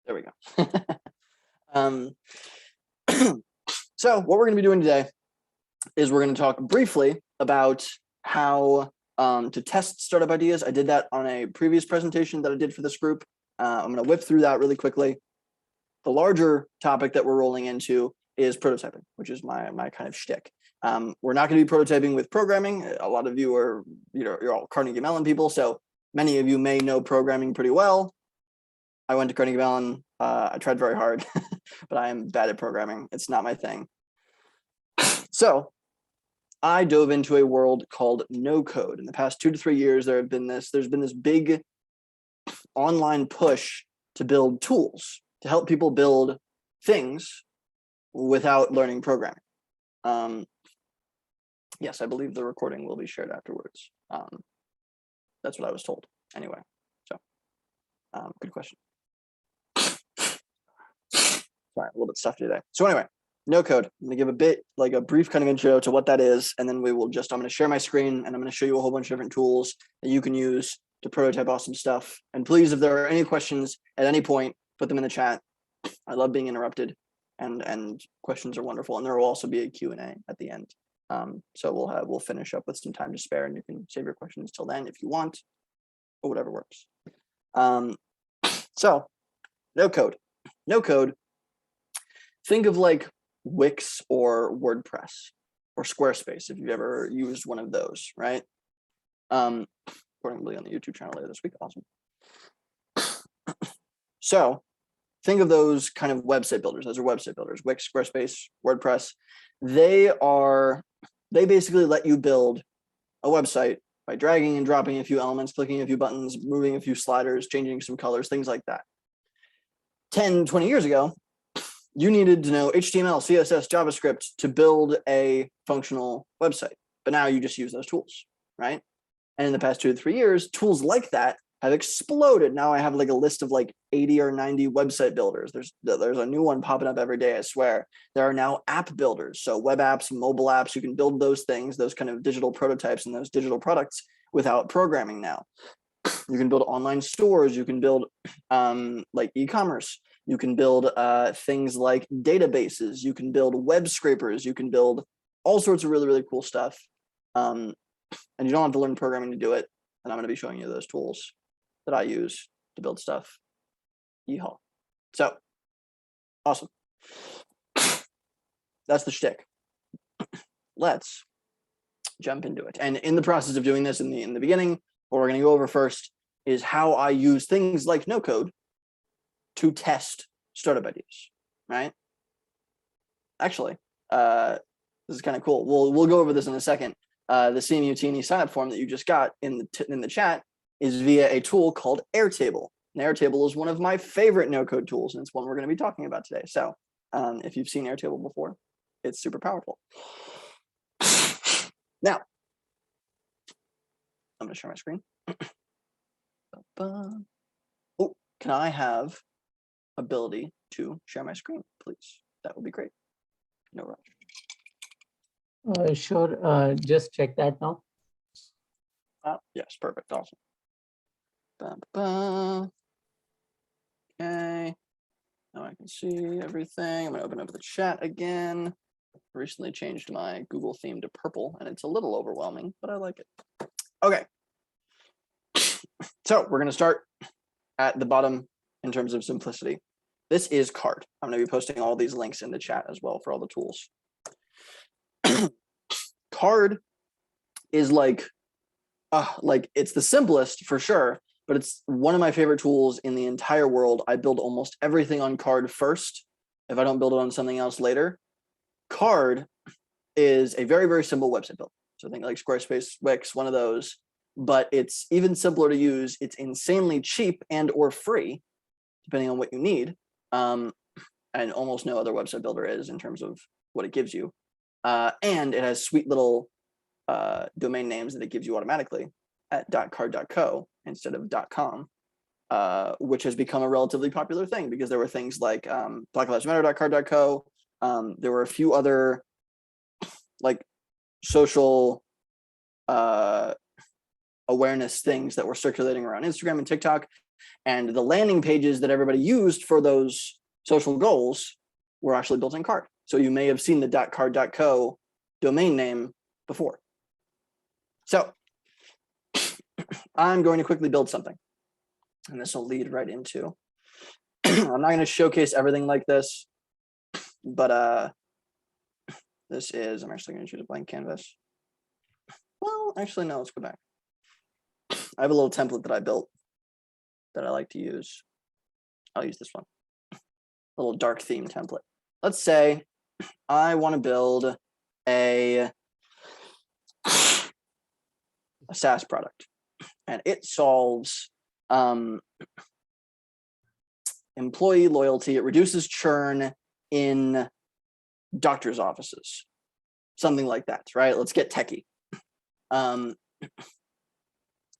There we go. um, so what we're going to be doing today is we're going to talk briefly about how to test startup ideas. I did that on a previous presentation that I did for this group. I'm going to whip through that really quickly. The larger topic that we're rolling into is prototyping, which is my kind of shtick. We're not going to be prototyping with programming. A lot of you are, you're all Carnegie Mellon people, so many of you may know programming pretty well. I went to Carnegie Mellon. I tried very hard, but I am bad at programming. It's not my thing. So I dove into a world called no code. In the past 2 to 3 years, there's been this big online push to build tools to help people build things without learning programming. Yes, I believe the recording will be shared afterwards. That's what I was told. Anyway, so good question. Sorry, a little bit stuffy today. So anyway, no code. I'm gonna give a brief kind of intro to what that is, and then I'm gonna share my screen and I'm gonna show you a whole bunch of different tools that you can use to prototype awesome stuff. And please, if there are any questions at any point, put them in the chat. I love being interrupted, and questions are wonderful. And there will also be a Q&A at the end. So we'll finish up with some time to spare, and you can save your questions till then if you want, or whatever works. So no code. Think of like Wix or WordPress or Squarespace if you've ever used one of those, right? Probably on the YouTube channel later this week. Awesome. So think of those kind of website builders. Those are website builders. Wix, Squarespace, WordPress. They basically let you build a website by dragging and dropping a few elements, clicking a few buttons, moving a few sliders, changing some colors, things like that. 10, 20 years ago, you needed to know HTML, CSS, JavaScript to build a functional website. But now you just use those tools, right? And in the past 2 to 3 years, tools like that have exploded. Now I have like a list of like 80 or 90 website builders. There's a new one popping up every day, I swear. There are now app builders. So web apps, mobile apps, you can build those things, those kind of digital prototypes and those digital products without programming now. You can build online stores. You can build like e-commerce. You can build things like databases. You can build web scrapers. You can build all sorts of really, really cool stuff. And you don't have to learn programming to do it. And I'm going to be showing you those tools that I use to build stuff. Yeehaw. So awesome. That's the shtick. Let's jump into it. And in the process of doing this in the beginning, what we're going to go over first is how I use things like no code to test startup ideas, right? Actually, this is kind of cool. We'll go over this in a second. The CMU-Teeny sign-up form that you just got in the chat is via a tool called Airtable. And Airtable is one of my favorite no-code tools, and it's one we're going to be talking about today. So if you've seen Airtable before, it's super powerful. Now, I'm going to share my screen. Oh, can I have ability to share my screen, please? That would be great. No rush. Sure. Just check that now. Yes, perfect. Awesome. Okay. Now I can see everything. I'm going to open up the chat again. I recently changed my Google theme to purple, and it's a little overwhelming, but I like it. Okay. So we're going to start at the bottom in terms of simplicity. This is Card. I'm going to be posting all these links in the chat as well for all the tools. Card is like it's the simplest for sure, but it's one of my favorite tools in the entire world. I build almost everything on Card first if I don't build it on something else later. Card is a very, very simple website build. So think like Squarespace, Wix, one of those, but it's even simpler to use. It's insanely cheap and or free, depending on what you need. And almost no other website builder is in terms of what it gives you. And it has sweet little domain names that it gives you automatically at .card.co instead of .com, which has become a relatively popular thing because there were things like blacklivesmatter.card.co. There were a few other like social awareness things that were circulating around Instagram and TikTok And the landing pages that everybody used for those social goals were actually built in card. So you may have seen the .card.co domain name before. So I'm going to quickly build something. And this will lead right into, I'm not going to showcase everything like this, but this is, I'm actually going to choose a blank canvas. Well, actually, no, let's go back. I have a little template that I built that I like to use. I'll use this one, a little dark theme template. Let's say I want to build a SaaS product, and it solves employee loyalty. It reduces churn in doctor's offices, something like that, right? Let's get techie.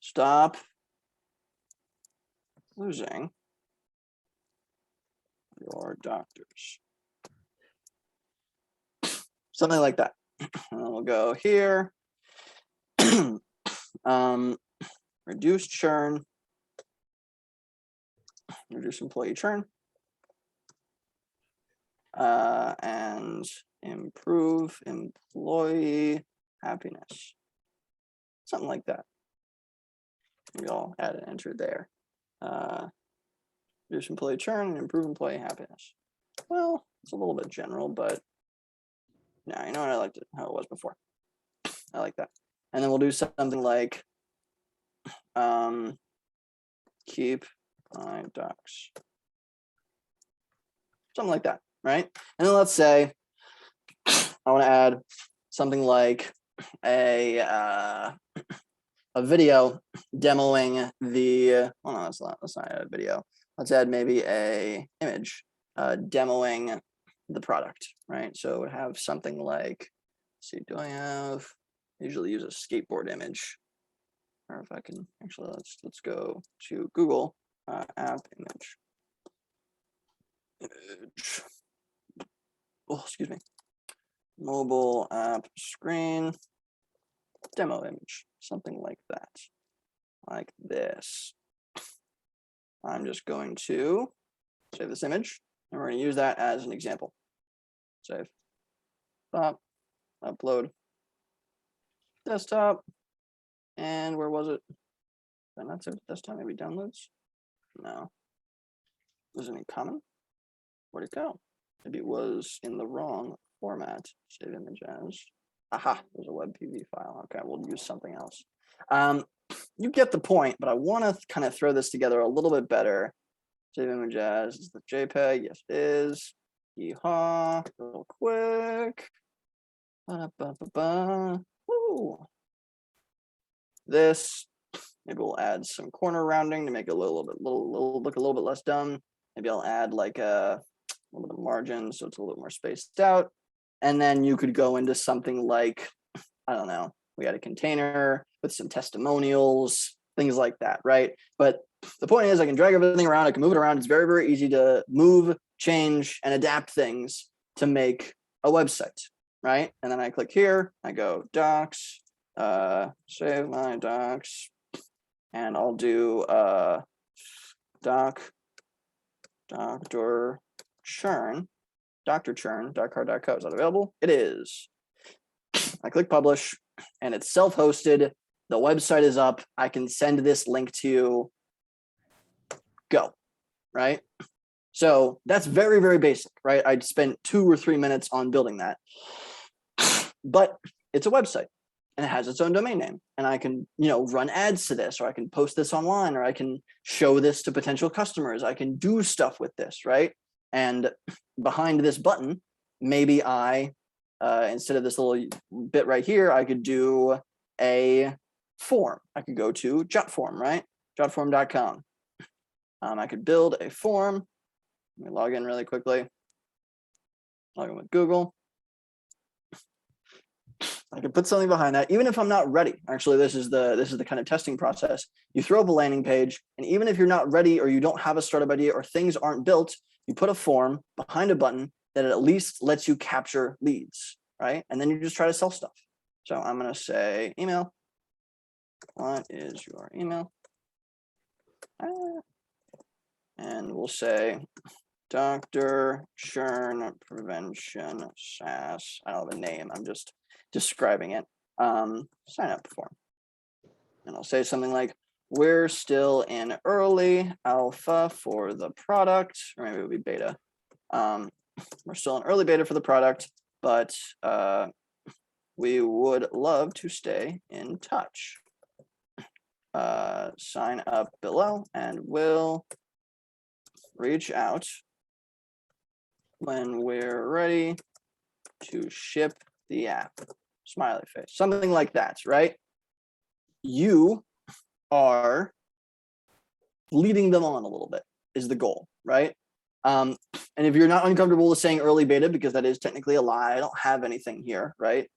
Stop losing your doctors. Something like that. And then we'll go here. Reduce churn, reduce employee churn, and improve employee happiness. Something like that. Maybe I'll add an enter there. Reduce employee churn and improve employee happiness. Well, it's a little bit general, but no, you know what, I liked it how it was before. I like that. And then we'll do something like keep my docs. Something like that, right? And then let's say I want to add something like a video demoing the, oh no, let's not add a video. Let's add maybe a image demoing the product, right? So it would have something like, let's see, I usually use a skateboard image. Or if I can actually, let's go to Google app image. Oh, excuse me. Mobile app screen demo image, something like that, like this. I'm just going to save this image, and we're going to use that as an example. Save, stop, upload, desktop, and where was it? Did I not save desktop? Maybe downloads? No. Was it in common? Where'd it go? Maybe it was in the wrong format. Save image as. Aha, there's a WebPV file. Okay, we'll use something else. You get the point, but I want to kind of throw this together a little bit better. Save image as, is the JPEG? Yes, it is. Yeehaw, real quick. Ba-da-ba-ba-ba. Woo. This, maybe we'll add some corner rounding to make it look a little bit less dumb. Maybe I'll add like a little bit of margin so it's a little bit more spaced out. And then you could go into something like, I don't know, we got a container with some testimonials, things like that, right? But the point is I can drag everything around, I can move it around. It's very, very easy to move, change, and adapt things to make a website, right? And then I click here, I go docs, save my docs, and I'll do Dr. Churn, .card.co. Is that available? It is. I click publish, and it's self-hosted. The website is up. I can send this link to you. Go, right? So that's very, very basic, right? I'd spent 2 or 3 minutes on building that. But it's a website, and it has its own domain name. And I can, run ads to this, or I can post this online, or I can show this to potential customers. I can do stuff with this, right? And behind this button, maybe I, instead of this little bit right here, I could do a form. I could go to Jotform, right? Jotform.com. I could build a form. Let me log in really quickly. Log in with Google. I can put something behind that, even if I'm not ready. Actually, this is the kind of testing process. You throw up a landing page, and even if you're not ready or you don't have a startup idea or things aren't built, you put a form behind a button that at least lets you capture leads, right? And then you just try to sell stuff. So I'm going to say email. What is your email? and we'll say Dr. Churn Prevention SaaS. I don't have a name, I'm just describing it. Sign up form. And I'll say something like, we're still in early alpha for the product, or maybe it would be beta. We're still in early beta for the product, but we would love to stay in touch. Sign up below and we'll reach out when we're ready to ship the app. Smiley face, something like that, right? You are leading them on a little bit is the goal, right? And if you're not uncomfortable with saying early beta, because that is technically a lie, I don't have anything here, right?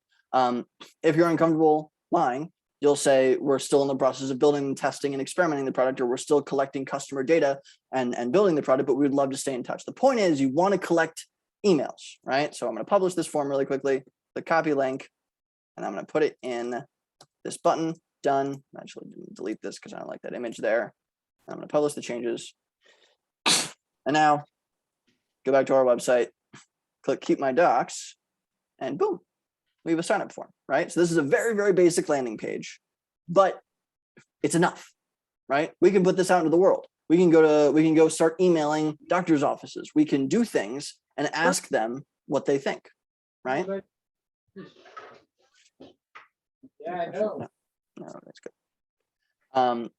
If you're uncomfortable lying, you'll say we're still in the process of building, testing, and experimenting the product, or we're still collecting customer data and building the product, but we'd love to stay in touch. The point is you want to collect emails, right? So I'm going to publish this form really quickly, the copy link, and I'm going to put it in this button. Done. Actually, delete this because I don't like that image there. I'm going to publish the changes. And now go back to our website, click keep my docs, and boom, we have a sign up form, right? So this is a very, very basic landing page, but it's enough, right? We can put this out into the world. We can go start emailing doctors' offices. We can do things and ask them what they think, right? Yeah, I know. No, that's good.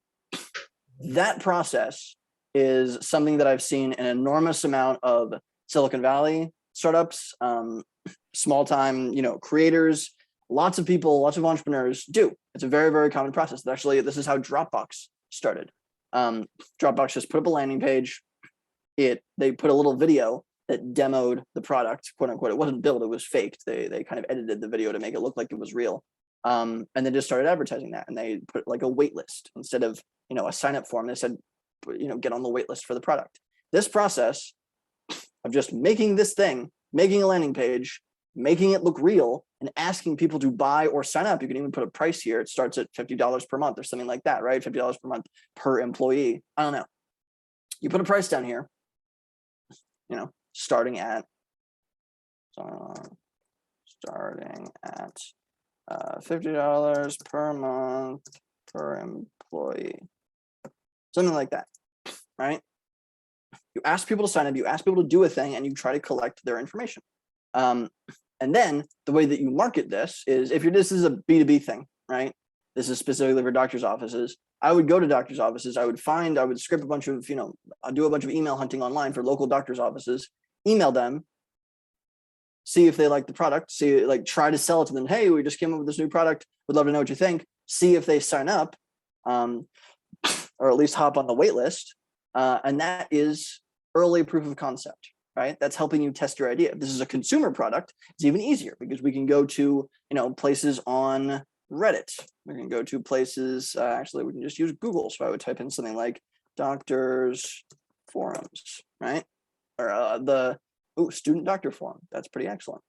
That process is something that I've seen an enormous amount of Silicon Valley startups, small time, creators, lots of people, lots of entrepreneurs do. It's a very, very common process. Actually, this is how Dropbox started. Dropbox just put up a landing page. They put a little video that demoed the product, quote unquote. It wasn't built, it was faked. They kind of edited the video to make it look like it was real. And they just started advertising that, and they put like a wait list instead of a sign up form. They said, get on the wait list for the product. This process of just making this thing, making a landing page, making it look real, and asking people to buy or sign up. You can even put a price here. It starts at $50 per month or something like that, right? $50 per month per employee. I don't know. You put a price down here, starting at $50 per month per employee, something like that, right? You ask people to sign up, you ask people to do a thing, and you try to collect their information. And then the way that you market this is, this is a B2B thing, right? This is specifically for doctors' offices. I would go to doctors' offices. I would script a bunch of, I'll do a bunch of email hunting online for local doctors' offices, email them, see if they like the product, try to sell it to them. Hey, we just came up with this new product. Would love to know what you think. See if they sign up, or at least hop on the wait list. And that is early proof of concept, right? That's helping you test your idea. If this is a consumer product, it's even easier because we can go to, places on Reddit. We can go to places, actually, we can just use Google. So I would type in something like doctors forums, right? Or student doctor forum. That's pretty excellent.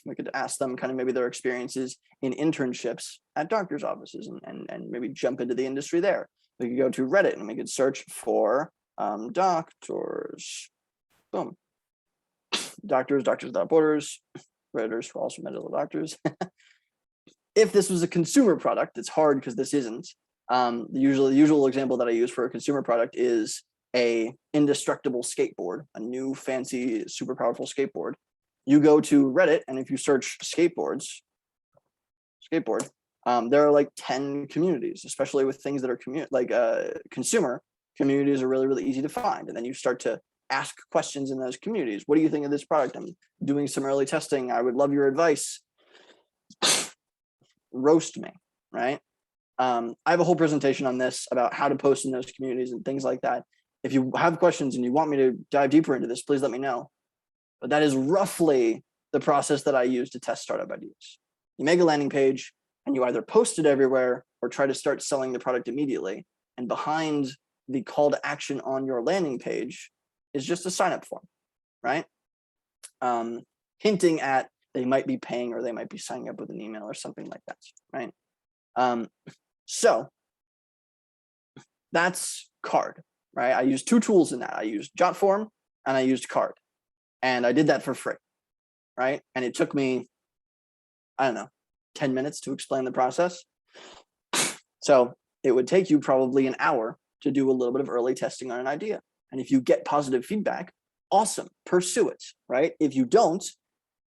We could ask them kind of maybe their experiences in internships at doctors' offices and maybe jump into the industry there. We could go to Reddit and we could search for doctors. Boom. Doctors without borders. Redditors for also medical doctors. If this was a consumer product, it's hard because this isn't. The usual example that I use for a consumer product is a indestructible skateboard, a new fancy, super powerful skateboard. You go to Reddit, and if you search skateboard, there are like 10 communities, especially with things that are consumer communities are really, really easy to find. And then you start to ask questions in those communities. What do you think of this product? I'm doing some early testing. I would love your advice. Roast me, right? I have a whole presentation on this about how to post in those communities and things like that. If you have questions and you want me to dive deeper into this, please let me know. But that is roughly the process that I use to test startup ideas. You make a landing page and you either post it everywhere or try to start selling the product immediately. And behind the call to action on your landing page is just a sign up form, right? Hinting at they might be paying or they might be signing up with an email or something like that, right? So that's card, right? I used two tools in that. I used Jotform and I used Card. And I did that for free, right? And it took me, I don't know, 10 minutes to explain the process. So it would take you probably an hour to do a little bit of early testing on an idea. And if you get positive feedback, awesome, pursue it, right? If you don't,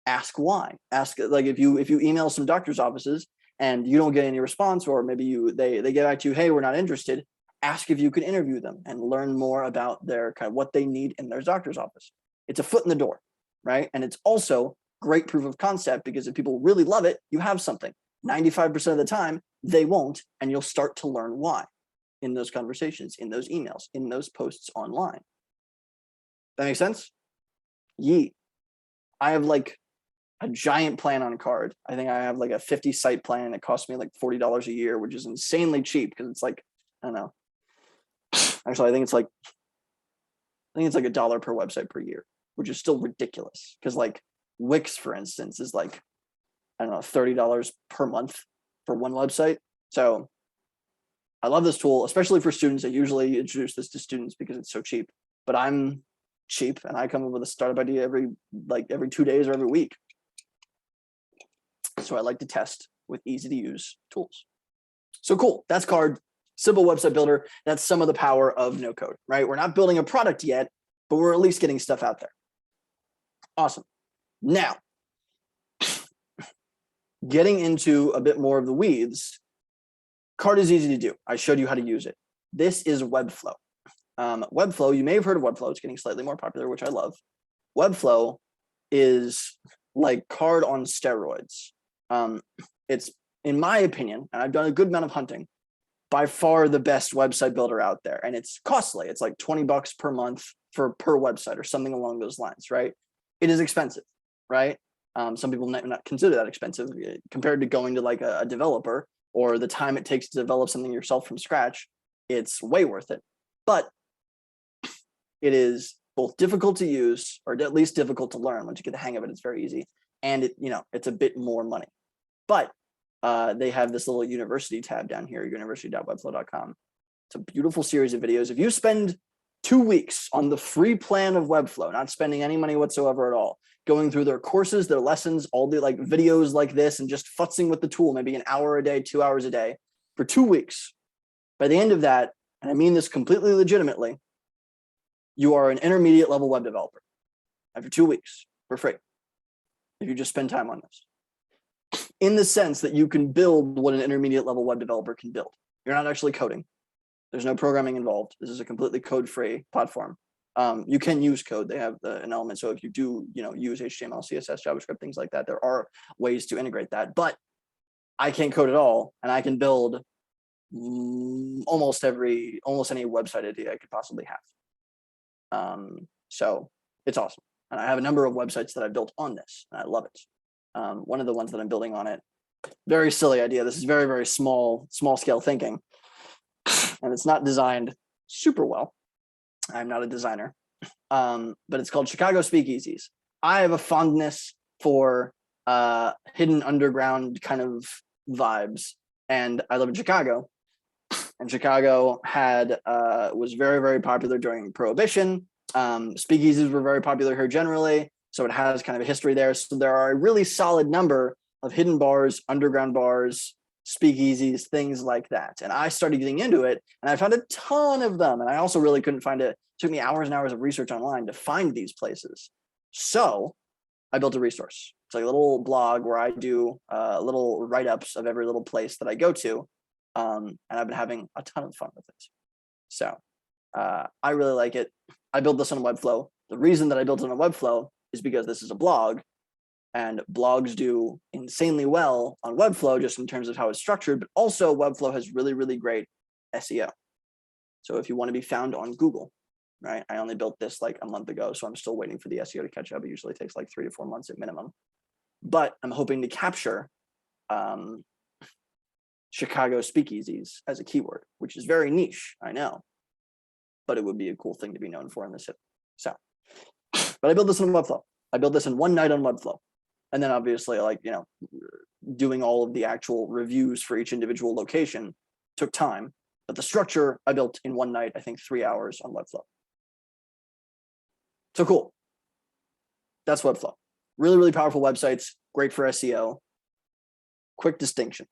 ask why. Ask, like, if you email some doctor's offices and you don't get any response, or maybe they get back to you, hey, we're not interested, ask if you can interview them and learn more about their kind of what they need in their doctor's office. It's a foot in the door, right? And it's also great proof of concept, because if people really love it, you have something. 95% of the time, they won't, and you'll start to learn why in those conversations, in those emails, in those posts online. That makes sense? Yeet. I have like a giant plan on Card. I think I have like a 50 site plan. It costs me like $40 a year, which is insanely cheap, because it's like, I don't know. Actually, I think it's like $1 per website per year, which is still ridiculous, because like Wix, for instance, is like, I don't know, $30 per month for one website. So I love this tool, especially for students. I usually introduce this to students because it's so cheap, but I'm cheap and I come up with a startup idea every 2 days or every week. So I like to test with easy to use tools. So cool, that's Card, simple website builder. That's some of the power of no code, right? We're not building a product yet, but we're at least getting stuff out there. Awesome. Now, getting into a bit more of the weeds, Card is easy to do. I showed you how to use it. This is Webflow. Webflow, you may have heard of Webflow. It's getting slightly more popular, which I love. Webflow is like Card on steroids. It's, in my opinion, and I've done a good amount of hunting, by far the best website builder out there. And it's costly. It's like $20 per month per website or something along those lines, right? It is expensive, right? Some people might not consider that expensive compared to going to like a developer, or the time it takes to develop something yourself from scratch. It's way worth it. But it is both difficult to use, or at least difficult to learn. Once you get the hang of it, it's very easy. And it's a bit more money. But they have this little university tab down here, university.webflow.com. It's a beautiful series of videos. If you spend 2 weeks on the free plan of Webflow, not spending any money whatsoever at all, going through their courses, their lessons, all the like videos like this, and just futzing with the tool, maybe an hour a day, 2 hours a day for 2 weeks. By the end of that, and I mean this completely legitimately, you are an intermediate level web developer after 2 weeks for free, if you just spend time on this. In the sense that you can build what an intermediate level web developer can build. You're not actually coding. There's no programming involved. This is a completely code-free platform. You can use code. They have an element. So if you do, use HTML, CSS, JavaScript, things like that, there are ways to integrate that. But I can't code at all, and I can build almost any website idea I could possibly have. So it's awesome. And I have a number of websites that I built on this, and I love it. One of the ones that I'm building on it, very silly idea. This is very, very small scale thinking, and it's not designed super well. I'm not a designer, but it's called Chicago Speakeasies. I have a fondness for hidden underground kind of vibes, and I live in Chicago. And Chicago was very, very popular during Prohibition. Speakeasies were very popular here generally, so it has kind of a history there. So there are a really solid number of hidden bars, underground bars, speakeasies, things like that. And I started getting into it, and I found a ton of them. And I also really couldn't find it. It took me hours and hours of research online to find these places. So I built a resource. It's like a little blog where I do little write-ups of every little place that I go to. And I've been having a ton of fun with it. So I really like it. I built this on Webflow. The reason that I built it on Webflow is because this is a blog, and blogs do insanely well on Webflow just in terms of how it's structured, but also Webflow has really, really great SEO. So if you want to be found on Google, right? I only built this like a month ago, so I'm still waiting for the SEO to catch up. It usually takes like 3 to 4 months at minimum. But I'm hoping to capture Chicago speakeasies as a keyword, which is very niche, I know, but it would be a cool thing to be known for in the city. So, but I built this on Webflow. I built this in one night on Webflow. And then obviously, like, doing all of the actual reviews for each individual location took time. But the structure I built in one night, I think 3 hours on Webflow. So cool. That's Webflow. Really, really powerful websites, great for SEO. Quick distinction.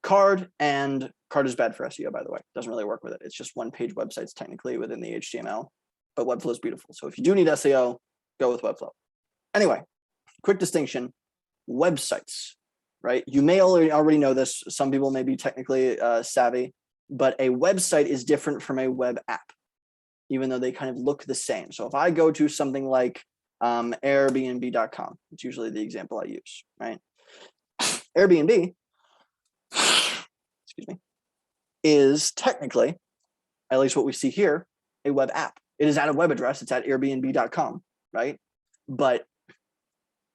Card is bad for SEO, by the way. Doesn't really work with it. It's just one-page websites technically within the HTML, but Webflow is beautiful. So if you do need SEO, go with Webflow. Anyway, quick distinction, websites, right? You may already know this. Some people may be technically savvy, but a website is different from a web app, even though they kind of look the same. So if I go to something like Airbnb.com, it's usually the example I use, right? Airbnb, excuse me, is technically, at least what we see here, a web app. It is at a web address. It's at Airbnb.com, right? But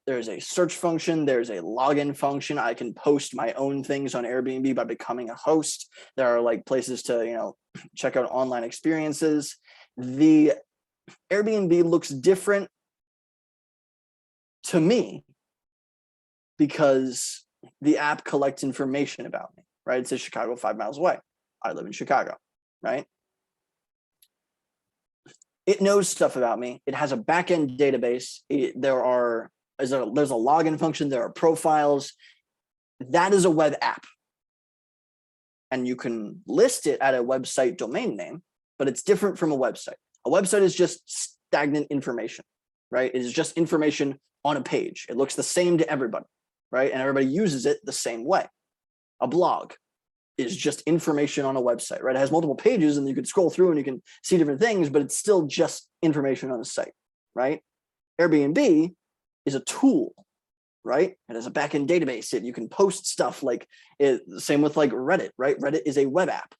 there's a search function. There's a login function. I can post my own things on Airbnb by becoming a host. There are like places to, check out online experiences. The Airbnb looks different to me because the app collects information about me, right? It says Chicago 5 miles away. I live in Chicago, right? It knows stuff about me. It has a backend database. There's a login function. There are profiles. That is a web app. And you can list it at a website domain name, but it's different from a website. A website is just stagnant information, right? It is just information on a page. It looks the same to everybody, right? And everybody uses it the same way. A blog is just information on a website, right? It has multiple pages and you can scroll through and you can see different things, but it's still just information on a site, right? Airbnb is a tool, right? It has a backend database. You can post stuff same with like Reddit, right? Reddit is a web app.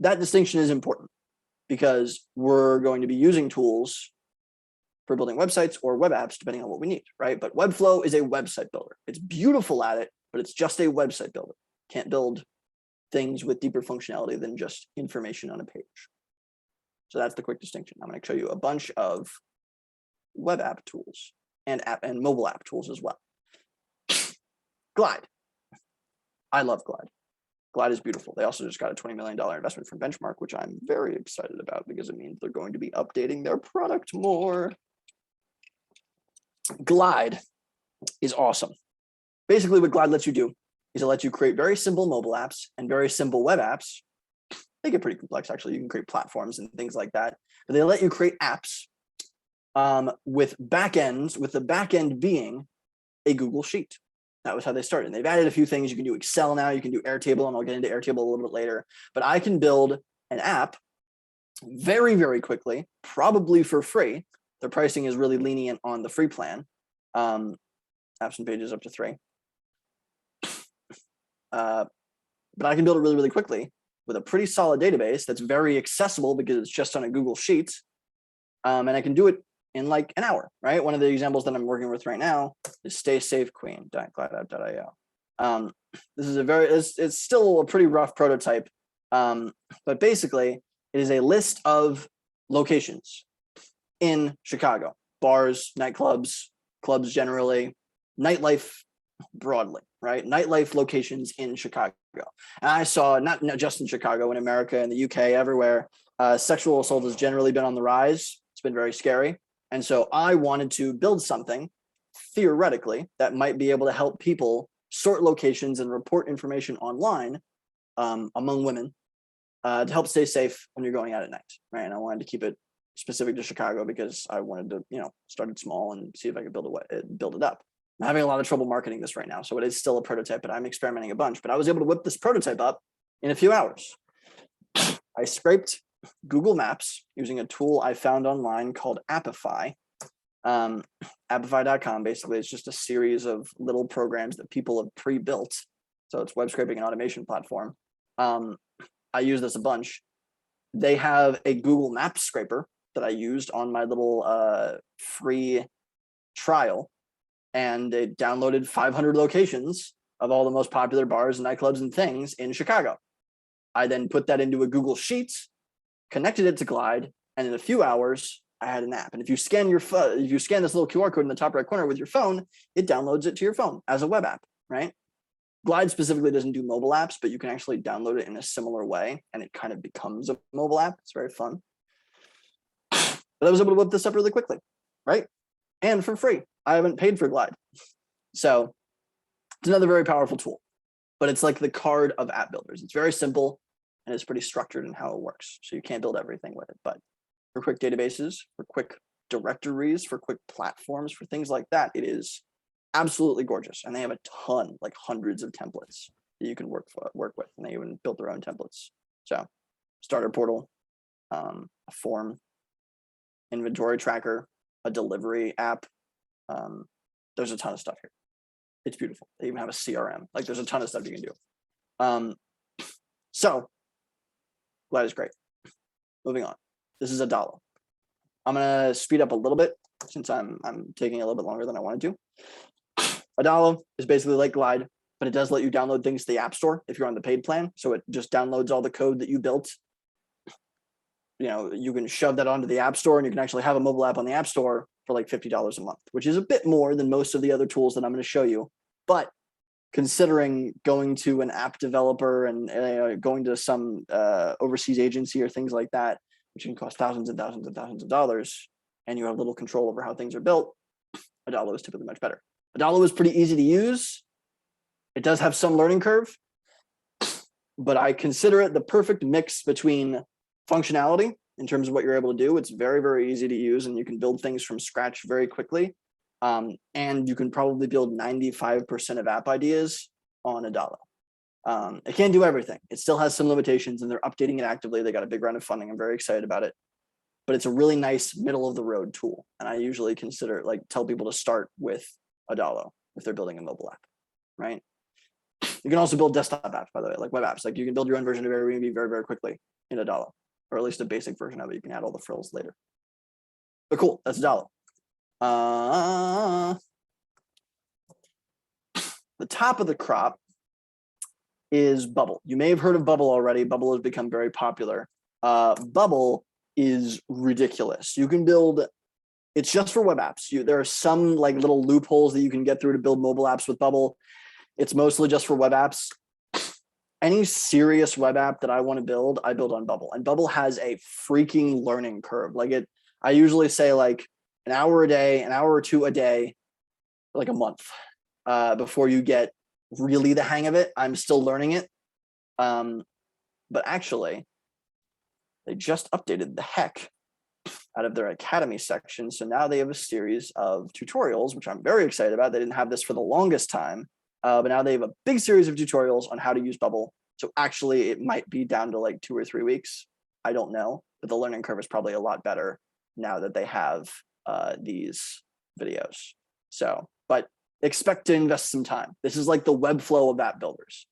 That distinction is important because we're going to be using tools for building websites or web apps, depending on what we need, right? But Webflow is a website builder. It's beautiful at it, but it's just a website builder. Can't build things with deeper functionality than just information on a page. So that's the quick distinction. I'm going to show you a bunch of web app tools and mobile app tools as well. Glide. I love Glide. Glide is beautiful. They also just got a $20 million investment from Benchmark, which I'm very excited about because it means they're going to be updating their product more. Glide is awesome. Basically, what Glide lets you do is it lets you create very simple mobile apps and very simple web apps. They get pretty complex, actually. You can create platforms and things like that. But they let you create apps with backends, with the backend being a Google Sheet. That was how they started. And they've added a few things. You can do Excel now. You can do Airtable, and I'll get into Airtable a little bit later. But I can build an app very, very quickly, probably for free. Their pricing is really lenient on the free plan. Apps and pages up to 3. But I can build it really, really quickly with a pretty solid database that's very accessible because it's just on a Google Sheet. And I can do it in like an hour, right? One of the examples that I'm working with right now is staysafequeen.glideapp.io. This is it's still a pretty rough prototype, but basically it is a list of locations in Chicago, bars, nightclubs, clubs generally, nightlife broadly, right? Nightlife locations in Chicago. And I saw, not just in Chicago, in America, in the UK, everywhere, sexual assault has generally been on the rise. It's been very scary. And so I wanted to build something, theoretically, that might be able to help people sort locations and report information online among women to help stay safe when you're going out at night, right? And I wanted to keep it specific to Chicago because I wanted to, start it small and see if I could build it up. I'm having a lot of trouble marketing this right now, so it is still a prototype, but I'm experimenting a bunch. But I was able to whip this prototype up in a few hours. I scraped Google Maps using a tool I found online called Appify. Appify.com, basically, it's just a series of little programs that people have pre-built. So it's web scraping and automation platform. I use this a bunch. They have a Google Maps scraper that I used on my little free trial. And it downloaded 500 locations of all the most popular bars and nightclubs and things in Chicago. I then put that into a Google Sheets, connected it to Glide, and in a few hours, I had an app. And if you scan this little QR code in the top right corner with your phone, it downloads it to your phone as a web app, right? Glide specifically doesn't do mobile apps, but you can actually download it in a similar way, and it kind of becomes a mobile app. It's very fun. But I was able to whip this up really quickly, right? And for free. I haven't paid for Glide. So it's another very powerful tool, but it's like the card of app builders. It's very simple and it's pretty structured in how it works. So you can't build everything with it, but for quick databases, for quick directories, for quick platforms, for things like that, it is absolutely gorgeous. And they have a ton, like hundreds of templates that you can work with, and they even built their own templates. So starter portal, a form, inventory tracker, a delivery app. There's a ton of stuff here. It's beautiful. They even have a CRM. Like there's a ton of stuff you can do. So Glide is great. Moving on. This is $1. I'm gonna speed up a little bit since I'm taking a little bit longer than I wanted to. $1 is basically like Glide, but it does let you download things to the App Store if you're on the paid plan. So it just downloads all the code that you built. You know, you can shove that onto the App Store, and you can actually have a mobile app on the App Store for like $50 a month, which is a bit more than most of the other tools that I'm going to show you. But considering going to an app developer and going to some overseas agency or things like that, which can cost thousands and thousands and thousands of dollars, and you have little control over how things are built, $1 is typically much better. $1 is pretty easy to use. It does have some learning curve, but I consider it the perfect mix between functionality in terms of what you're able to do. It's very, very easy to use, and you can build things from scratch very quickly. And you can probably build 95% of app ideas on $1. It can't do everything. It still has some limitations, and they're updating it actively. They got a big round of funding. I'm very excited about it. But it's a really nice middle of the road tool. And I usually consider, like, tell people to start with $1 if they're building a mobile app, right? You can also build desktop apps, by the way, like web apps. Like you can build your own version of Airbnb very, very quickly in $1, or at least a basic version of it. You can add all the frills later. But cool, that's $1. The top of the crop is Bubble. You may have heard of Bubble already. Bubble has become very popular. Bubble is ridiculous. You can build, it's just for web apps. There are some like little loopholes that you can get through to build mobile apps with Bubble. It's mostly just for web apps. Any serious web app that I want to build, I build on Bubble. And Bubble has a freaking learning curve. I usually say like an hour a day, an hour or two a day, like a month, before you get really the hang of it. I'm still learning it. But actually, they just updated the heck out of their Academy section. So now they have a series of tutorials, which I'm very excited about. They didn't have this for the longest time, but now they have a big series of tutorials on how to use Bubble. So actually, it might be down to like 2 or 3 weeks. I don't know, but the learning curve is probably a lot better now that they have these videos. So, but expect to invest some time. This is like the web flow of app builders.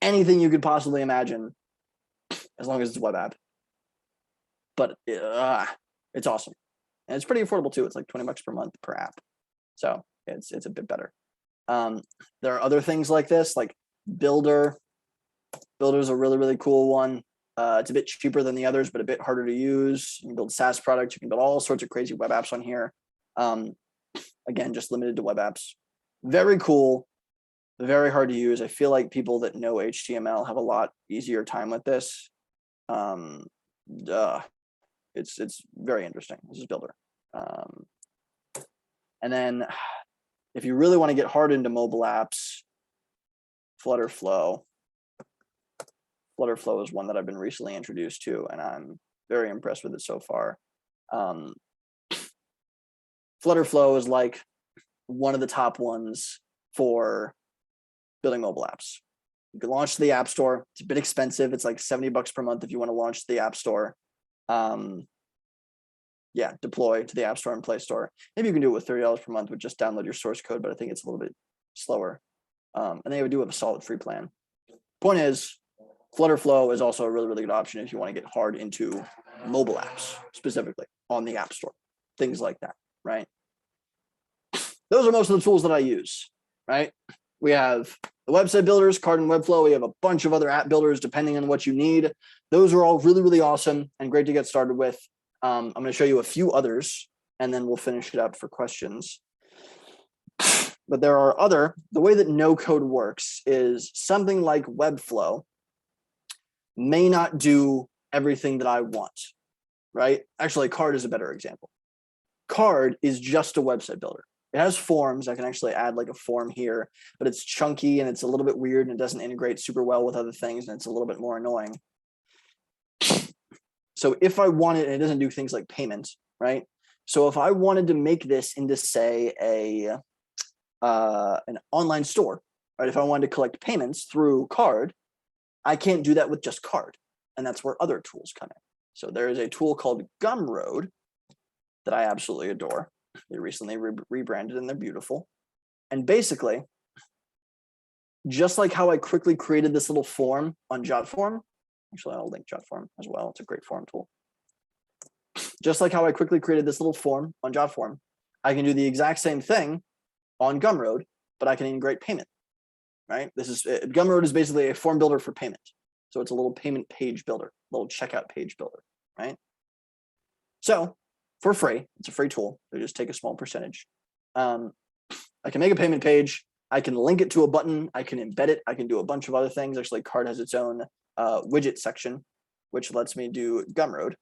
Anything you could possibly imagine, as long as it's a web app. But it's awesome. And it's pretty affordable too. It's like $20 per month per app. So it's a bit better. There are other things like this, like Builder. Builder's a really, really cool one. It's a bit cheaper than the others, but a bit harder to use. You can build SaaS products. You can build all sorts of crazy web apps on here. Again, just limited to web apps. Very cool, very hard to use. I feel like people that know HTML have a lot easier time with this. It's very interesting. This is Builder. And then if you really want to get hard into mobile apps, Flutterflow. Flutterflow is one that I've been recently introduced to, and I'm very impressed with it so far. Flutterflow is like one of the top ones for building mobile apps. You can launch to the App Store. It's a bit expensive. It's like $70 per month if you want to launch to the App Store. Yeah, deploy to the App Store and Play Store. Maybe you can do it with $30 per month with just download your source code, but I think it's a little bit slower. And they would do have a solid free plan. Point is, Flutterflow is also a really, really good option if you want to get hard into mobile apps, specifically on the App Store, things like that, right? Those are most of the tools that I use, right? We have the website builders, Card and Webflow. We have a bunch of other app builders depending on what you need. Those are all really, really awesome and great to get started with. I'm going to show you a few others, and then we'll finish it up for questions. But there are the way that no code works is something like Webflow may not do everything that I want, right? Actually, Card is a better example. Card is just a website builder. It has forms. I can actually add like a form here, but it's chunky and it's a little bit weird and it doesn't integrate super well with other things and it's a little bit more annoying. So if I wanted, and it doesn't do things like payments, right? So if I wanted to make this into, say, an online store, right? If I wanted to collect payments through Card, I can't do that with just Card. And that's where other tools come in. So there is a tool called Gumroad that I absolutely adore. They recently rebranded and they're beautiful. And basically, just like how I quickly created this little form on JotForm, actually I'll link JotForm as well. It's a great form tool. Just like how I quickly created this little form on JotForm, I can do the exact same thing on Gumroad, but I can integrate payment, right? Gumroad is basically a form builder for payment. So it's a little payment page builder, little checkout page builder, right? So for free, it's a free tool. They just take a small percentage. I can make a payment page. I can link it to a button. I can embed it. I can do a bunch of other things. Actually, Card has its own widget section, which lets me do Gumroad.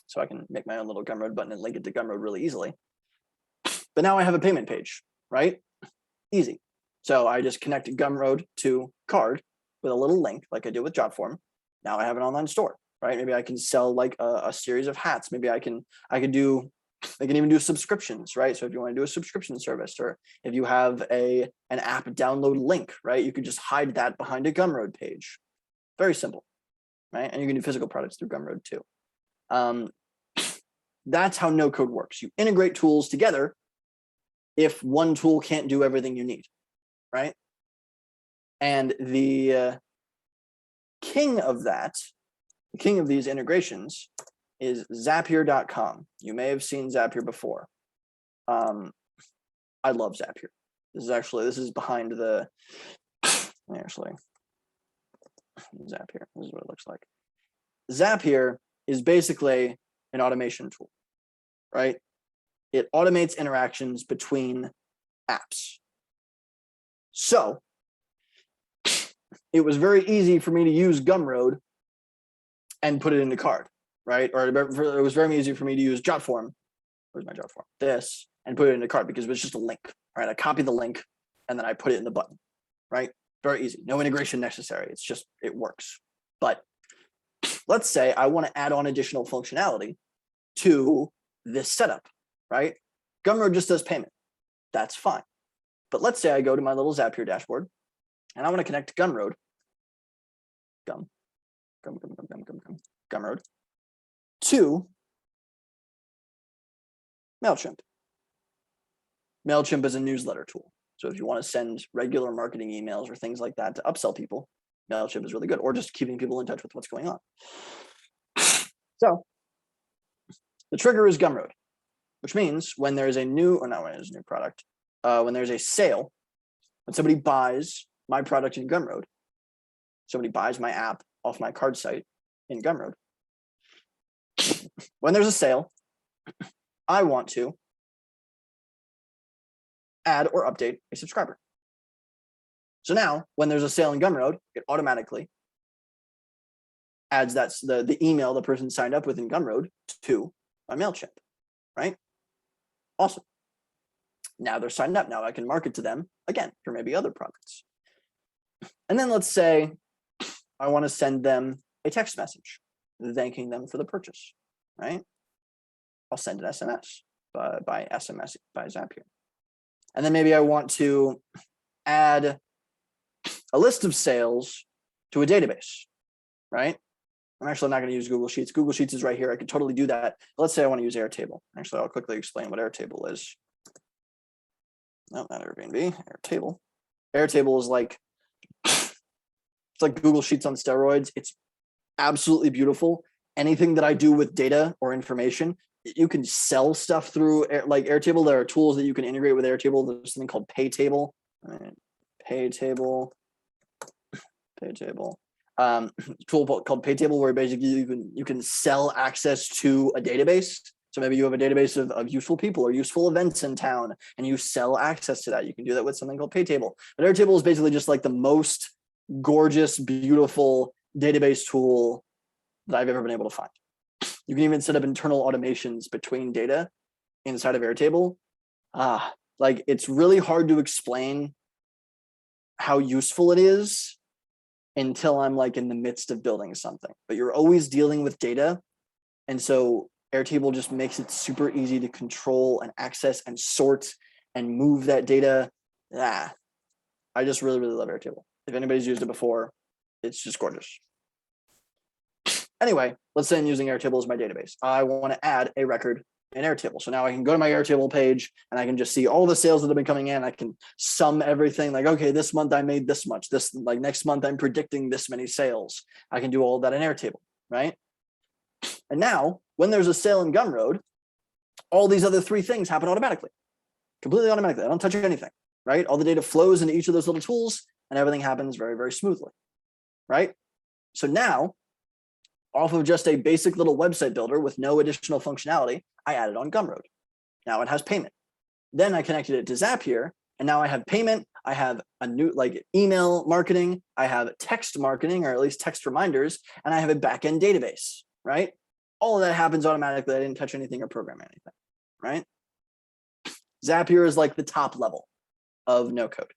So I can make my own little Gumroad button and link it to Gumroad really easily. But now I have a payment page, right? Easy. So I just connect Gumroad to Card with a little link like I did with JotForm. Now I have an online store, right? Maybe I can sell like a series of hats. Maybe I can even do subscriptions, right? So if you want to do a subscription service, or if you have an app download link, right? You could just hide that behind a Gumroad page. Very simple, right? And you can do physical products through Gumroad too. That's how no code works. You integrate tools together if one tool can't do everything you need, right? And the king of that, the king of these integrations is Zapier.com. You may have seen Zapier before. I love Zapier. This is behind the, Zapier, this is what it looks like. Zapier is basically an automation tool, right? It automates interactions between apps. So it was very easy for me to use Gumroad and put it into Card, right? Or it was very easy for me to use JotForm. Where's my JotForm? This, and put it into Card because it was just a link, right? I copy the link and then I put it in the button, right? Very easy. No integration necessary. It's just, it works. But let's say I want to add on additional functionality to this setup, right? Gumroad just does payment. That's fine. But let's say I go to my little Zapier dashboard and I want to connect Gumroad, Gumroad to MailChimp. MailChimp is a newsletter tool. So if you want to send regular marketing emails or things like that to upsell people, MailChimp is really good, or just keeping people in touch with what's going on. So the trigger is Gumroad, which means when there's a new, or not when there's a new product, when there's a sale, when somebody buys my product in Gumroad, somebody buys my app off my Card site in Gumroad. When there's a sale, I want to add or update a subscriber. So now when there's a sale in Gumroad, it automatically adds the email the person signed up with in Gumroad to my MailChimp, right? Awesome. Now they're signed up. Now I can market to them again for maybe other products. And then let's say I want to send them a text message thanking them for the purchase, right? I'll send an SMS by SMS by Zapier. And then maybe I want to add a list of sales to a database, right? I'm actually not going to use Google Sheets. Google Sheets is right here. I could totally do that. Let's say I want to use Airtable. Actually, I'll quickly explain what Airtable is. No, not Airbnb, Airtable. Airtable is like, it's like Google Sheets on steroids. It's absolutely beautiful. Anything that I do with data or information, you can sell stuff through like Airtable. There are tools that you can integrate with Airtable. There's something called Paytable. Paytable. Tool called Paytable, where basically you can sell access to a database. So maybe you have a database of useful people or useful events in town, and you sell access to that. You can do that with something called Paytable. But Airtable is basically just like the most gorgeous, beautiful database tool that I've ever been able to find. You can even set up internal automations between data inside of Airtable. Like it's really hard to explain how useful it is until I'm like in the midst of building something, but you're always dealing with data. And so Airtable just makes it super easy to control and access and sort and move that data. I just really, really love Airtable. If anybody's used it before, it's just gorgeous. Anyway, let's say I'm using Airtable as my database. I want to add a record in Airtable. So now I can go to my Airtable page and I can just see all the sales that have been coming in. I can sum everything like, okay, this month I made this much. This like next month I'm predicting this many sales. I can do all of that in Airtable, right? And now when there's a sale in Gumroad, all these other three things happen automatically, completely automatically. I don't touch anything, right? All the data flows into each of those little tools and everything happens very, very smoothly, right? So now, off of just a basic little website builder with no additional functionality, I added on Gumroad. Now it has payment. Then I connected it to Zapier, and now I have payment. I have a new like email marketing. I have text marketing, or at least text reminders, and I have a backend database, right? All of that happens automatically. I didn't touch anything or program anything, right? Zapier is like the top level of no code.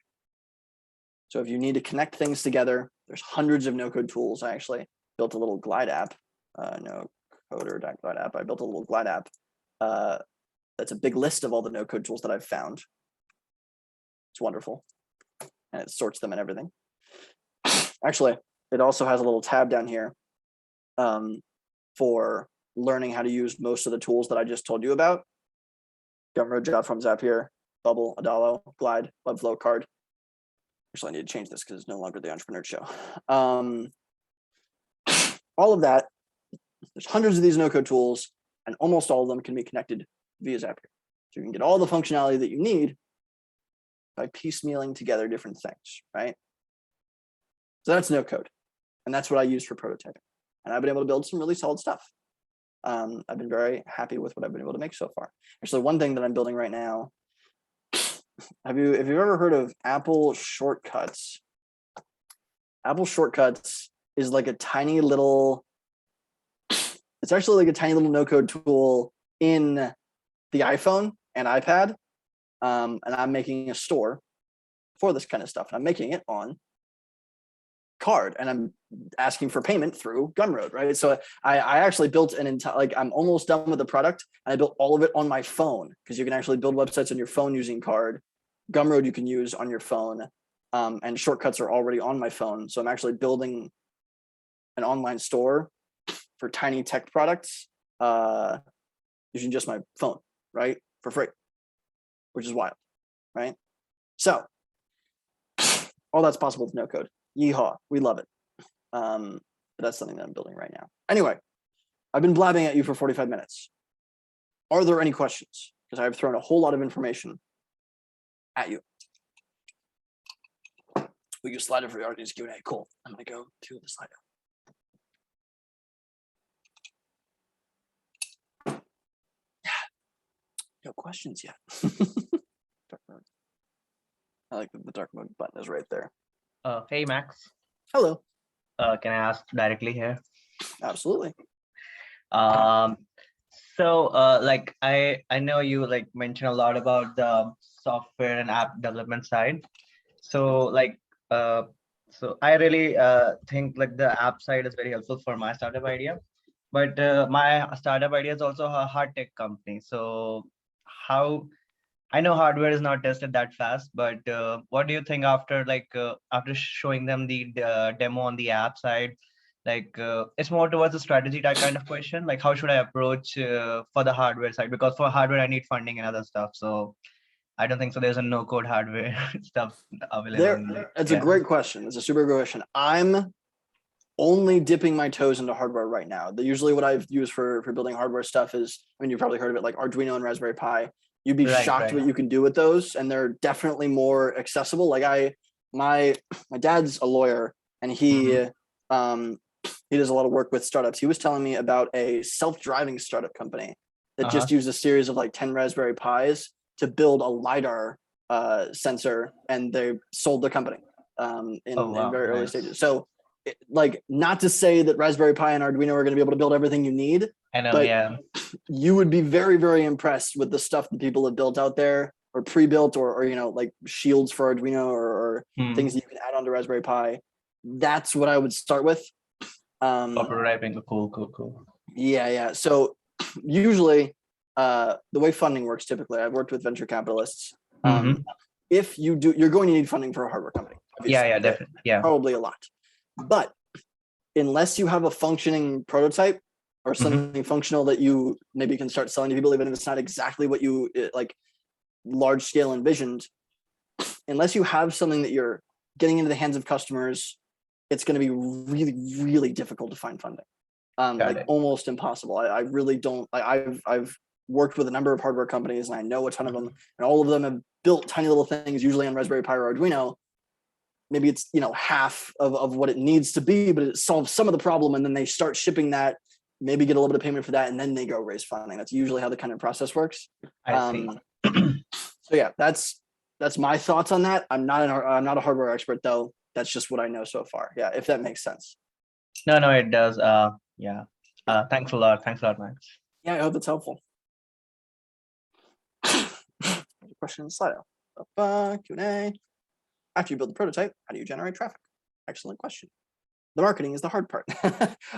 So if you need to connect things together, there's hundreds of no code tools. I actually built a little Glide app, no coder.glide app. I built a little Glide app. That's a big list of all the no code tools that I've found. It's wonderful. And it sorts them and everything. Actually, it also has a little tab down here for learning how to use most of the tools that I just told you about. Gumroad, JotForm, Zapier, Bubble, Adalo, Glide, Webflow, Card. Actually, I need to change this because it's no longer the Entrepreneur Show. All of that, there's hundreds of these no-code tools, and almost all of them can be connected via Zapier. So you can get all the functionality that you need by piecemealing together different things, right? So that's no code, and that's what I use for prototyping. And I've been able to build some really solid stuff. I've been very happy with what I've been able to make so far. Actually, one thing that I'm building right now, have you ever heard of Apple Shortcuts? Apple Shortcuts is like a tiny little, it's actually like a tiny little no-code tool in the iPhone and iPad. And I'm making a store for this kind of stuff. And I'm making it on Card, and I'm asking for payment through Gumroad, right? So I actually built an entire, like I'm almost done with the product, and I built all of it on my phone, because you can actually build websites on your phone using Card. Gumroad you can use on your phone, and Shortcuts are already on my phone. So I'm actually building an online store for tiny tech products using just my phone, right? For free, which is wild, right? So all that's possible with no code. Yeehaw, we love it. But that's something that I'm building right now. Anyway, I've been blabbing at you for 45 minutes. Are there any questions? Because I've thrown a whole lot of information at you. We use Slido for the audience Q&A. Cool. I'm going to go to the Slido. No questions yet. Dark mode. I like that the dark mode button is right there. Hey, Max. Hello. Can I ask directly here? Absolutely. Like I know you like mentioned a lot about the software and app development side. So I really think like the app side is very helpful for my startup idea. But my startup idea is also a hard tech company. So how I know hardware is not tested that fast, but what do you think after after showing them the demo on the app side? It's more towards a strategy type kind of question. Like, how should I approach for the hardware side? Because for hardware, I need funding and other stuff. So I don't think so. There's a no code hardware stuff available. It's a great question. It's a super good question. I'm only dipping my toes into hardware right now. Usually what I've used for building hardware stuff is, I mean, you've probably heard of it, like Arduino and Raspberry Pi. You'd be shocked what you can do with those, and they're definitely more accessible. Like my dad's a lawyer, and he does a lot of work with startups. He was telling me about a self-driving startup company that just used a series of like 10 Raspberry Pis to build a LiDAR sensor, and they sold the company in very early stages. So like, not to say that Raspberry Pi and Arduino are going to be able to build everything you need, I know, but you would be very, very impressed with the stuff that people have built out there, or pre-built, or you know, like shields for Arduino, or things that you can add onto Raspberry Pi. That's what I would start with. Prototyping, cool. Yeah. So usually the way funding works, typically, I've worked with venture capitalists. If you do, you're going to need funding for a hardware company. Yeah, definitely. Yeah. Probably a lot. But unless you have a functioning prototype or something functional that you maybe can start selling to people, even if it's not exactly what you like large scale envisioned, unless you have something that you're getting into the hands of customers, it's going to be really, really difficult to find funding. Like almost impossible. I really don't. I've worked with a number of hardware companies, and I know a ton of them, and all of them have built tiny little things, usually on Raspberry Pi or Arduino. Maybe it's, you know, half of what it needs to be, but it solves some of the problem, and then they start shipping that, maybe get a little bit of payment for that, and then they go raise funding. That's usually how the kind of process works. I see. So yeah, that's my thoughts on that. I'm not a hardware expert, though. That's just what I know so far. Yeah, if that makes sense. No, it does. Yeah. Thanks a lot, Max. Yeah, I hope it's helpful. Question in the Slido. Q&A. After you build the prototype, how do you generate traffic? Excellent question. The marketing is the hard part.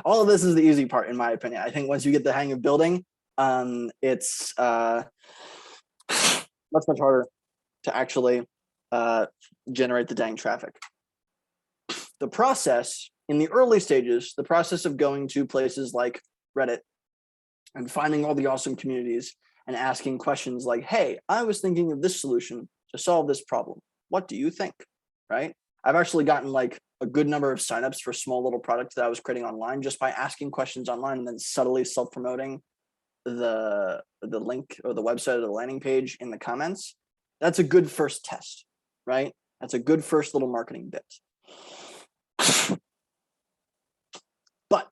All of this is the easy part, in my opinion. I think once you get the hang of building, it's much harder to actually generate the dang traffic. The process in the early stages, the process of going to places like Reddit and finding all the awesome communities and asking questions like, hey, I was thinking of this solution to solve this problem. What do you think? Right? I've actually gotten like a good number of signups for small little products that I was creating online just by asking questions online and then subtly self-promoting the link or the website or the landing page in the comments. That's a good first test, right? That's a good first little marketing bit. But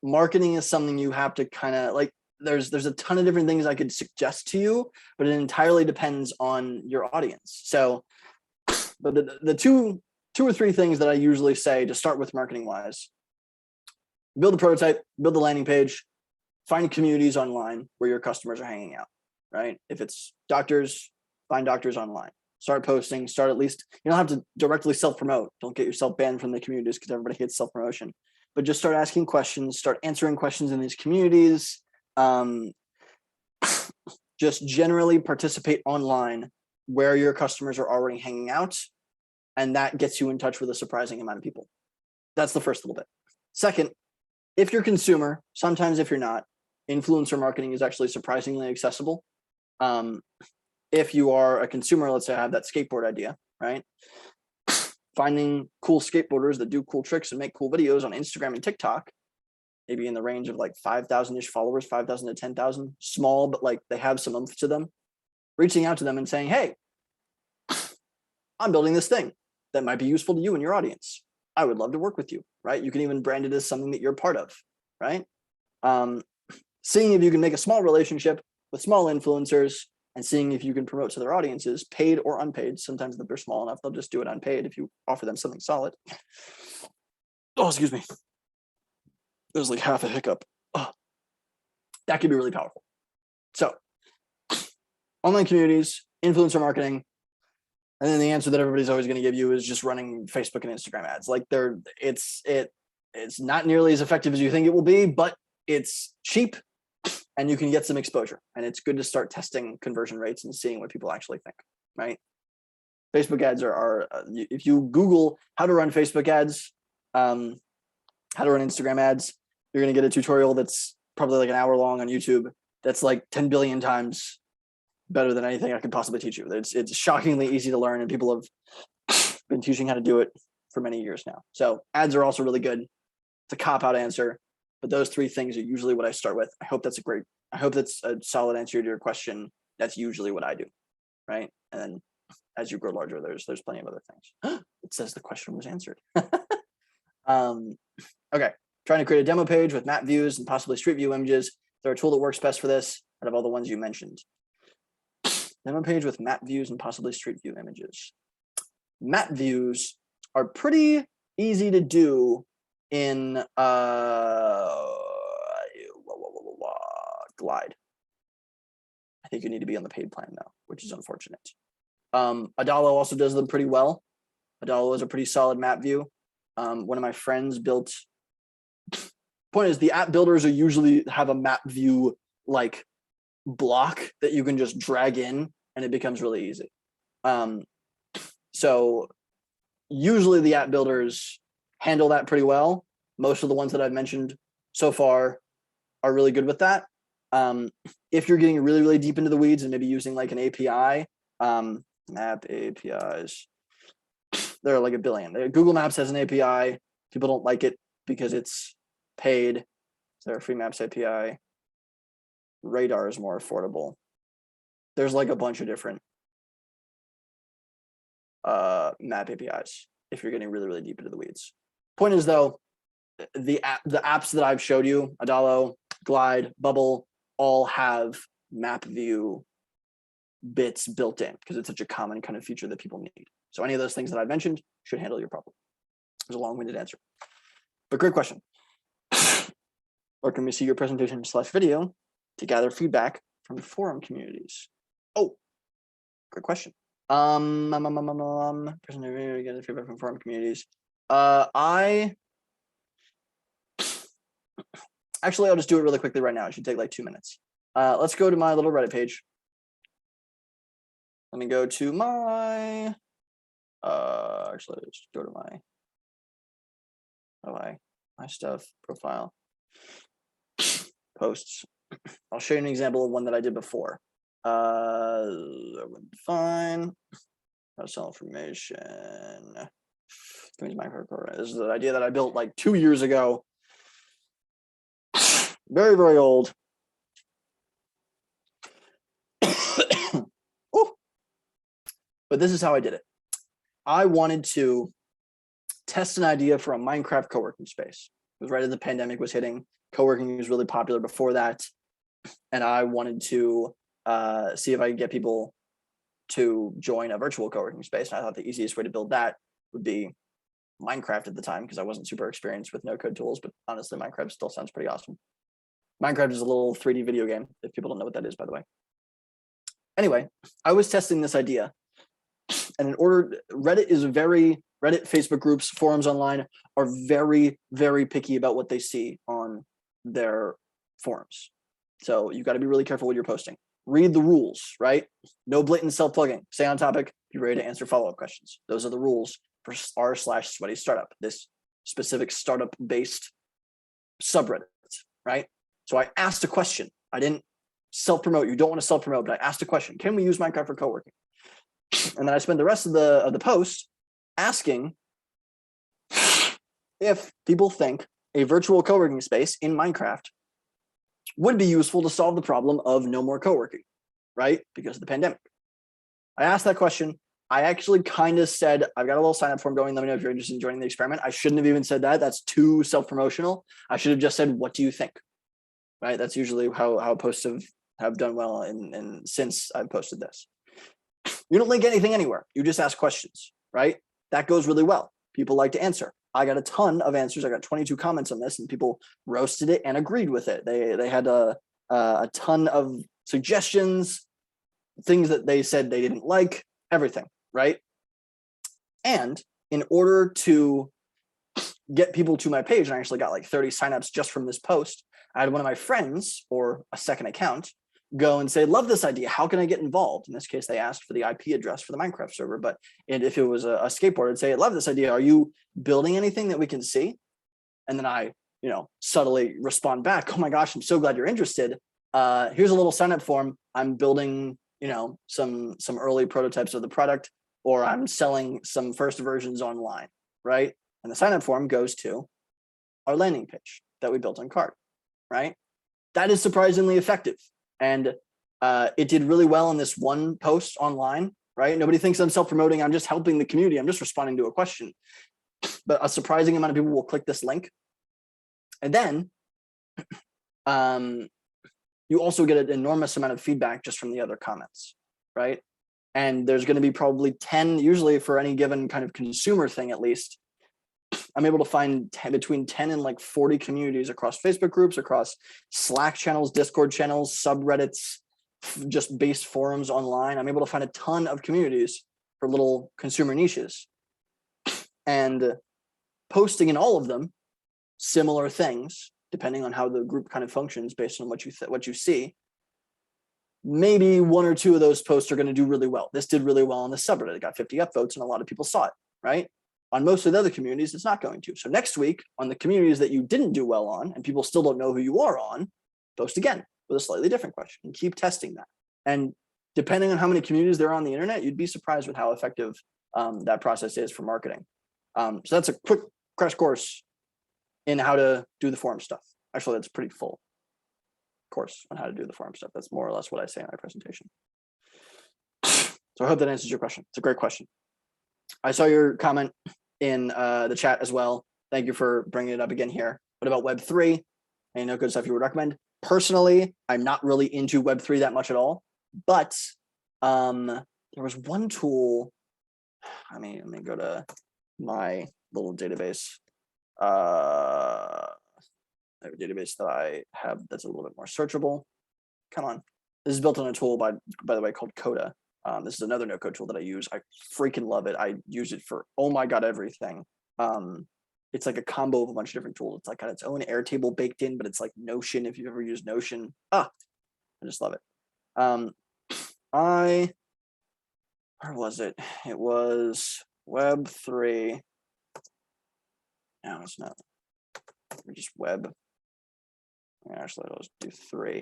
marketing is something you have to kind of like, there's a ton of different things I could suggest to you, but it entirely depends on your audience. So, but the two or three things that I usually say to start with marketing wise: build the prototype, build the landing page, find communities online where your customers are hanging out, right? If it's doctors, find doctors online. Start posting, start at least, you don't have to directly self-promote. Don't get yourself banned from the communities because everybody hates self-promotion, but just start asking questions, start answering questions in these communities. Just generally participate online where your customers are already hanging out, and that gets you in touch with a surprising amount of people. That's the first little bit. Second, if you're a consumer, sometimes if you're not, influencer marketing is actually surprisingly accessible. If you are a consumer, let's say I have that skateboard idea, right? Finding cool skateboarders that do cool tricks and make cool videos on Instagram and TikTok, maybe in the range of like 5,000-ish followers, 5,000 to 10,000, small, but like they have some oomph to them. Reaching out to them and saying, hey, I'm building this thing that might be useful to you and your audience. I would love to work with you, right? You can even brand it as something that you're part of, right? Seeing if you can make a small relationship with small influencers and seeing if you can promote to their audiences, paid or unpaid. Sometimes if they're small enough, they'll just do it unpaid if you offer them something solid. Oh, excuse me. There's like half a hiccup. Oh, that could be really powerful. So online communities, influencer marketing, and then the answer that everybody's always going to give you is just running Facebook and Instagram ads. Like it's not nearly as effective as you think it will be, but it's cheap and you can get some exposure. And it's good to start testing conversion rates and seeing what people actually think, right? Facebook ads are if you Google how to run Facebook ads, how to run Instagram ads, you're going to get a tutorial that's probably like an hour long on YouTube. That's like 10 billion times better than anything I could possibly teach you. It's shockingly easy to learn, and people have been teaching how to do it for many years now. So ads are also really good. It's a cop-out answer, but those three things are usually what I start with. I hope that's a solid answer to your question. That's usually what I do, right? And then as you grow larger, there's plenty of other things. It says the question was answered. Okay, Trying to create a demo page with map views and possibly street view images. Is there a tool that works best for this out of all the ones you mentioned? Demo page with map views and possibly street view images. Map views are pretty easy to do in Glide. I think you need to be on the paid plan though, which is unfortunate. Adalo also does them pretty well. Adalo is a pretty solid map view. One of my friends built, point is the app builders are usually have a map view like block that you can just drag in and it becomes really easy. So usually the app builders handle that pretty well. Most of the ones that I've mentioned so far are really good with that. If you're getting really, really deep into the weeds and maybe using like an API, map APIs, there are like a billion. Google Maps has an API. People don't like it because it's paid. So there are free Maps API. Radar is more affordable. There's like a bunch of different map APIs if you're getting really, really deep into the weeds. Point is though, the apps that I've showed you, Adalo, Glide, Bubble, all have map view bits built in because it's such a common kind of feature that people need. So any of those things that I've mentioned should handle your problem. It was a long-winded answer, but great question. Or can we see your presentation / video to gather feedback from the forum communities? Oh, great question. Presentation, gather feedback from forum communities. Actually, I'll just do it really quickly right now. It should take like 2 minutes. Let's go to my little Reddit page. Let me go to my, actually, let's go to my stuff profile, posts. I'll show you an example of one that I did before. Fine. Personal information. This is the idea that I built like 2 years ago. Very, very old. But this is how I did it. I wanted to test an idea for a Minecraft co-working space. It was right as the pandemic was hitting. Co-working was really popular before that. And I wanted to see if I could get people to join a virtual co-working space. And I thought the easiest way to build that would be Minecraft at the time because I wasn't super experienced with no-code tools, but honestly, Minecraft still sounds pretty awesome. Minecraft is a little 3D video game, if people don't know what that is, by the way. Anyway, I was testing this idea. And in order, Reddit, Facebook groups, forums online are very, very picky about what they see on their forums. So you've got to be really careful what you're posting. Read the rules, right? No blatant self-plugging. Stay on topic. Be ready to answer follow-up questions. Those are the rules for r/sweaty startup, this specific startup-based subreddit, right? So I asked a question. I didn't self-promote. You don't want to self-promote, but I asked a question. Can we use Minecraft for co-working? And then I spent the rest of the post asking if people think a virtual co-working space in Minecraft would be useful to solve the problem of no more co-working, right? Because of the pandemic. I asked that question. I actually kind of said, I've got a little sign up form going. Let me know if you're interested in joining the experiment. I shouldn't have even said that. That's too self-promotional. I should have just said, what do you think? Right? That's usually how posts have done well and since I've posted this. You don't link anything anywhere. You just ask questions, right? That goes really well. People like to answer. I got a ton of answers. I got 22 comments on this and people roasted it and agreed with it. They had a ton of suggestions, things that they said they didn't like, everything, right? And in order to get people to my page, and I actually got like 30 signups just from this post, I had one of my friends or a second account go and say, love this idea. How can I get involved? In this case, they asked for the IP address for the Minecraft server, but if it was a skateboard, I'd say, love this idea. Are you building anything that we can see? And then I, subtly respond back, oh my gosh, I'm so glad you're interested. Here's a little sign up form. I'm building, some early prototypes of the product, or I'm selling some first versions online, right? And the sign up form goes to our landing page that we built on Card, right? That is surprisingly effective. And it did really well in this one post online, right? Nobody thinks I'm self-promoting. I'm just helping the community. I'm just responding to a question. But a surprising amount of people will click this link And then you also get an enormous amount of feedback just from the other comments, right? And there's going to be probably 10, usually for any given kind of consumer thing, at least, I'm able to find between 10 and like 40 communities across Facebook groups, across Slack channels, Discord channels, subreddits, just base forums online. I'm able to find a ton of communities for little consumer niches, and posting in all of them similar things, depending on how the group kind of functions based on what you see. Maybe one or two of those posts are going to do really well. This did really well on the subreddit. It got 50 upvotes and a lot of people saw it, right? On most of the other communities, it's not going to. So next week, on the communities that you didn't do well on and people still don't know who you are on, post again with a slightly different question and keep testing that. And depending on how many communities there are on the internet, you'd be surprised with how effective that process is for marketing. So that's a quick crash course in how to do the forum stuff. Actually, that's a pretty full course on how to do the forum stuff. That's more or less what I say in my presentation. So I hope that answers your question. It's a great question. I saw your comment in the chat as well. Thank you for bringing it up again here. What about Web3? Any no-code stuff you would recommend? Personally, I'm not really into Web3 that much at all, but there was one tool. Let me go to my little database. I have a database that I have that's a little bit more searchable. Come on. This is built on a tool by the way called Coda. This is another no-code tool that I use. I freaking love it. I use it for, oh my God, everything. It's like a combo of a bunch of different tools. It's like got its own Airtable baked in, but it's like Notion if you've ever used Notion. I just love it. Where was it? It was Web3. No, it's not. We're just web. Actually, let's do 3.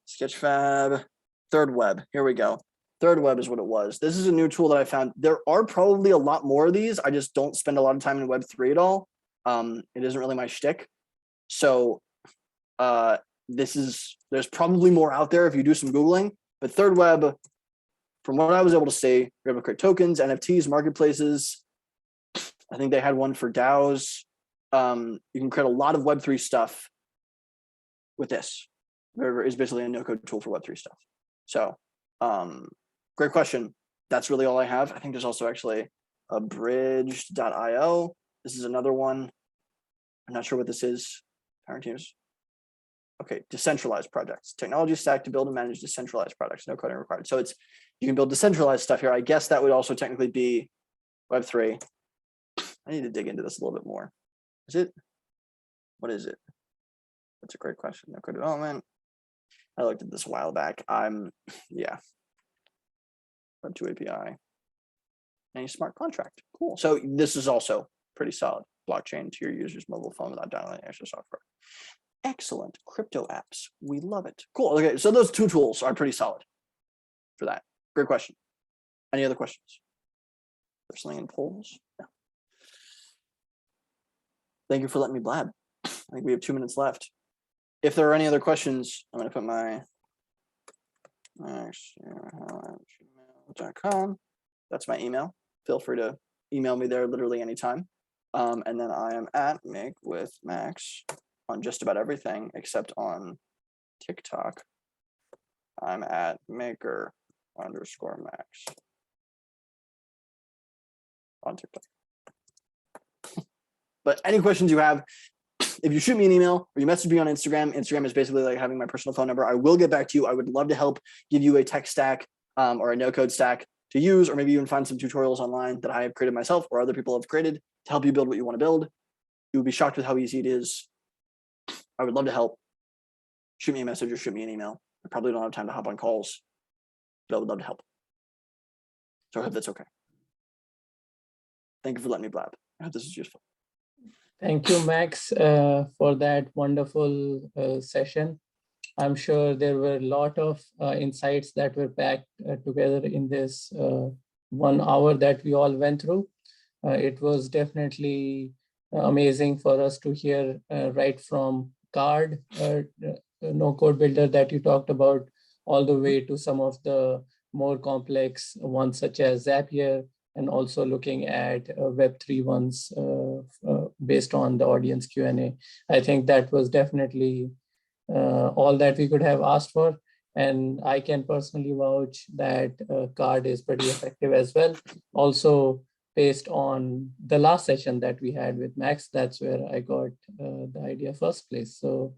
Sketchfab, Third Web. Here we go. Third Web is what it was. This is a new tool that I found. There are probably a lot more of these. I just don't spend a lot of time in Web3 at all. It isn't really my shtick. So there's probably more out there if you do some Googling. But Third Web, from what I was able to see, you're able to create tokens, NFTs, marketplaces. I think they had one for DAOs. You can create a lot of Web3 stuff with this. It's basically a no-code tool for Web3 stuff. So great question. That's really all I have. I think there's also actually a bridge.io. This is another one. I'm not sure what this is. Parent teams. Okay, decentralized projects. Technology stack to build and manage decentralized products. No coding required. So you can build decentralized stuff here. I guess that would also technically be Web3. I need to dig into this a little bit more. Is it? What is it? That's a great question. No code development. I looked at this a while back. Yeah. Web2 API. Any smart contract. Cool. So this is also pretty solid. Blockchain to your user's mobile phone without downloading extra software. Excellent. Crypto apps. We love it. Cool. Okay. So those 2 tools are pretty solid for that. Great question. Any other questions? There's something in polls? No. Thank you for letting me blab. I think we have 2 minutes left. If there are any other questions, I'm going to put my gmail.com. That's my email. Feel free to email me there literally anytime. And then I am at Make with Max on just about everything except on TikTok. I'm at Maker_Max on TikTok. But any questions you have, if you shoot me an email or you message me on Instagram, Instagram is basically like having my personal phone number. I will get back to you. I would love to help give you a tech stack or a no-code stack to use, or maybe even find some tutorials online that I have created myself or other people have created to help you build what you want to build. You would be shocked with how easy it is. I would love to help. Shoot me a message or shoot me an email. I probably don't have time to hop on calls, but I would love to help. So I hope that's okay. Thank you for letting me blab. I hope this is useful. Thank you, Max, for that wonderful session. I'm sure there were a lot of insights that were packed together in this 1 hour that we all went through. It was definitely amazing for us to hear right from card, no code builder that you talked about, all the way to some of the more complex ones such as Zapier, and also looking at Web3 ones based on the audience Q&A. I think that was definitely all that we could have asked for. And I can personally vouch that card is pretty effective as well. Also, based on the last session that we had with Max, that's where I got the idea first place. So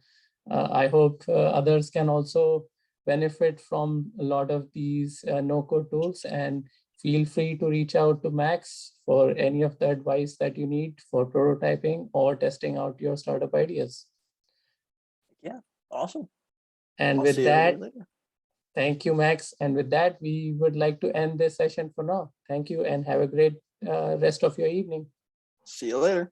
I hope others can also benefit from a lot of these no-code tools, and feel free to reach out to Max for any of the advice that you need for prototyping or testing out your startup ideas. Yeah, awesome. And I'll with see everybody that, later. thank you, Max. And with that, we would like to end this session for now. Thank you and have a great rest of your evening. See you later.